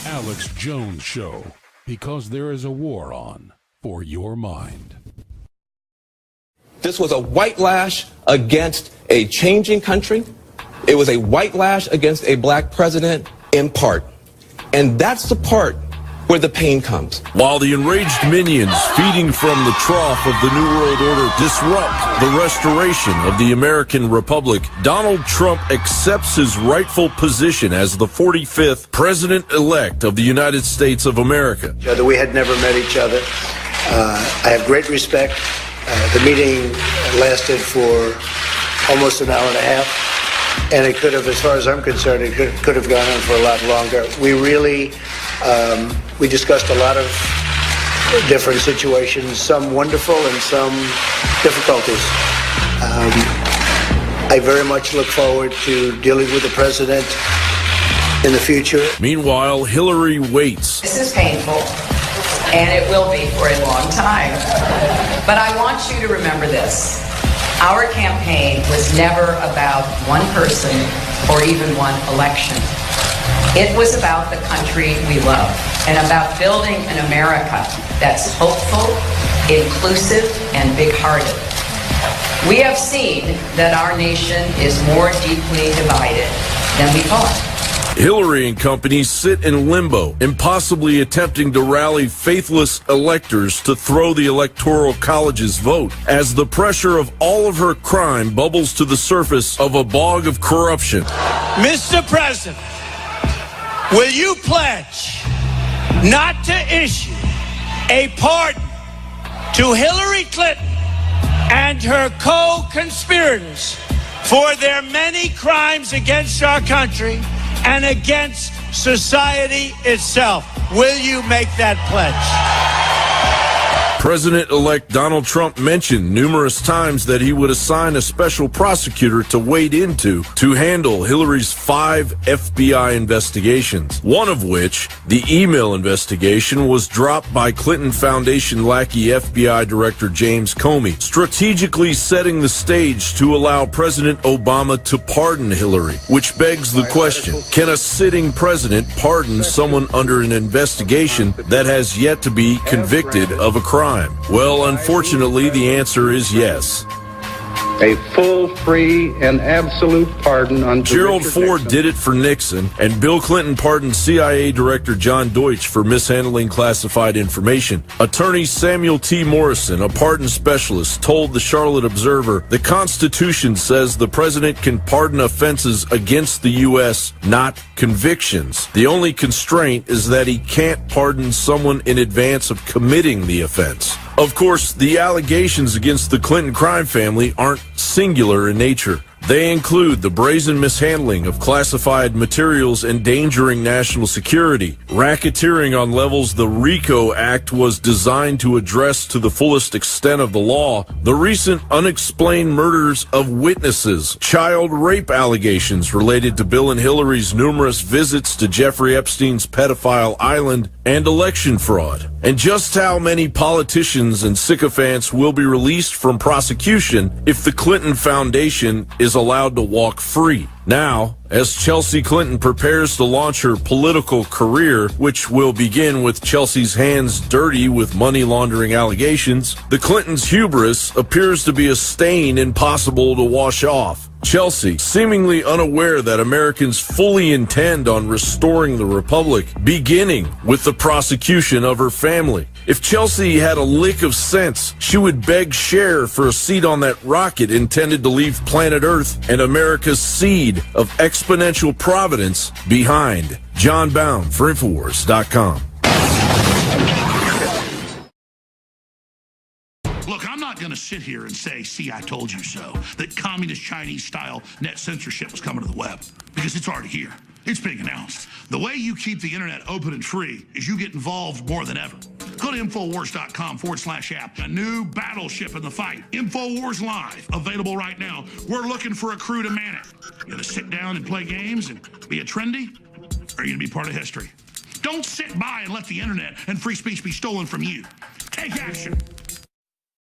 Alex Jones Show, because there is a war on for your mind. This was a white lash against a changing country. It was a white lash against a black president in part. And that's the part where the pain comes. While the enraged minions feeding from the trough of the New World Order disrupt the restoration of the American Republic, Donald Trump accepts his rightful position as the 45th president-elect of the United States of America. We had never met each other. I have great respect. The meeting lasted for almost an hour and a half, and it could have, as far as I'm concerned, it could have gone on for a lot longer. We discussed a lot of different situations, some wonderful and some difficulties. I very much look forward to dealing with the president in the future. Meanwhile, Hillary waits. This is painful, and it will be for a long time. But I want you to remember this. Our campaign was never about one person or even one election. It was about the country we love and about building an America that's hopeful, inclusive, and big-hearted. We have seen that our nation is more deeply divided than we thought. Hillary and company sit in limbo, impossibly attempting to rally faithless electors to throw the Electoral College's vote, as the pressure of all of her crime bubbles to the surface of a bog of corruption. Mr. President, will you pledge not to issue a pardon to Hillary Clinton and her co-conspirators for their many crimes against our country and against society itself? Will you make that pledge? President-elect Donald Trump mentioned numerous times that he would assign a special prosecutor to wade into to handle Hillary's 5 FBI investigations, one of which, the email investigation, was dropped by Clinton Foundation lackey FBI Director James Comey, strategically setting the stage to allow President Obama to pardon Hillary, which begs the question, can a sitting president pardon someone under an investigation that has yet to be convicted of a crime? Well, unfortunately, the answer is yes. A full, free, and absolute pardon unto Gerald Richard Ford Nixon. did it for Nixon, and Bill Clinton pardoned CIA Director John Deutsch for mishandling classified information. Attorney Samuel T. Morrison, a pardon specialist, told the Charlotte Observer, the Constitution says the president can pardon offenses against the U.S., not convictions. The only constraint is that he can't pardon someone in advance of committing the offense. Of course, the allegations against the Clinton crime family aren't singular in nature. They include the brazen mishandling of classified materials endangering national security, racketeering on levels the RICO Act was designed to address to the fullest extent of the law, the recent unexplained murders of witnesses, child rape allegations related to Bill and Hillary's numerous visits to Jeffrey Epstein's pedophile island, and election fraud. And just how many politicians and sycophants will be released from prosecution if the Clinton Foundation is allowed to walk free? Now, as Chelsea Clinton prepares to launch her political career, which will begin with Chelsea's hands dirty with money laundering allegations, the Clintons' hubris appears to be a stain impossible to wash off. Chelsea, seemingly unaware that Americans fully intend on restoring the republic, beginning with the prosecution of her family. If Chelsea had a lick of sense, she would beg Cher for a seat on that rocket intended to leave planet Earth and America's seed of exponential providence behind. John Baum for Infowars.com. Look, I'm not going to sit here and say, see, I told you so, that communist Chinese-style net censorship was coming to the web, because it's already here. It's being announced. The way you keep the internet open and free is you get involved more than ever. Go to Infowars.com/app. A new battleship in the fight. Infowars Live, available right now. We're looking for a crew to man it. You going to sit down and play games and be a trendy? Or are you going to be part of history? Don't sit by and let the internet and free speech be stolen from you. Take action.